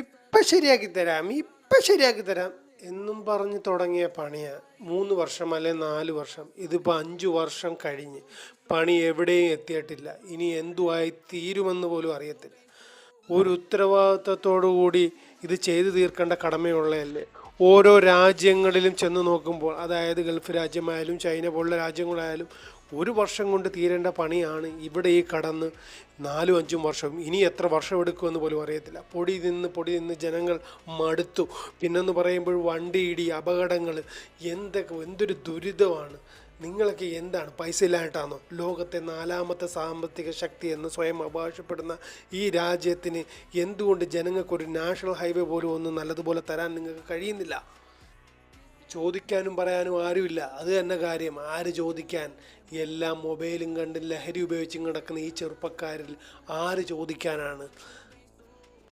ഇപ്പം ശരിയാക്കി തരാം, ഇപ്പം ശരിയാക്കി തരാം എന്നും പറഞ്ഞ് തുടങ്ങിയ പണിയാ 3 വർഷം അല്ലെ 4 വർഷം. ഇതിപ്പോൾ 5 വർഷം കഴിഞ്ഞ് പണി എവിടെയും എത്തിയിട്ടില്ല. ഇനി എന്തുവായി തീരുമെന്ന് പോലും അറിയത്തില്ല. ഒരു ഉത്തരവാദിത്തത്തോടു കൂടി ഇത് ചെയ്തു തീർക്കേണ്ട കടമയുള്ളതല്ലേ. ഓരോ രാജ്യങ്ങളിലും ചെന്ന് നോക്കുമ്പോൾ, അതായത് ഗൾഫ് രാജ്യമായാലും ചൈന പോലുള്ള രാജ്യങ്ങളായാലും, 1 വർഷം കൊണ്ട് തീരേണ്ട പണിയാണ് ഇവിടെ ഈ കടന്ന് 4-5 വർഷം. ഇനി എത്ര വർഷം എടുക്കുമെന്ന് പോലും അറിയത്തില്ല. പൊടി നിന്ന് ജനങ്ങൾ മടുത്തു. പിന്നെന്ന് പറയുമ്പോൾ വണ്ടി ഇടി, അപകടങ്ങൾ, എന്തൊരു ദുരിതമാണ്. നിങ്ങളൊക്കെ എന്താണ്, പൈസ ഇല്ലായിട്ടാണോ ലോകത്തെ 4ാമത്തെ സാമ്പത്തിക ശക്തി എന്ന് സ്വയം അവകാശപ്പെടുന്ന ഈ രാജ്യത്തിന് എന്തുകൊണ്ട് ജനങ്ങൾക്കൊരു നാഷണൽ ഹൈവേ പോലും ഒന്ന് നല്ലതുപോലെ തരാൻ നിങ്ങൾക്ക് കഴിയുന്നില്ല? ചോദിക്കാനും പറയാനും ആരുമില്ല. അത് തന്നെ കാര്യം. ആര് ചോദിക്കാൻ? എല്ലാം മൊബൈലും കണ്ട് ലഹരി ഉപയോഗിച്ചും കിടക്കുന്ന ഈ ചെറുപ്പക്കാരിൽ ആര് ചോദിക്കാനാണ്?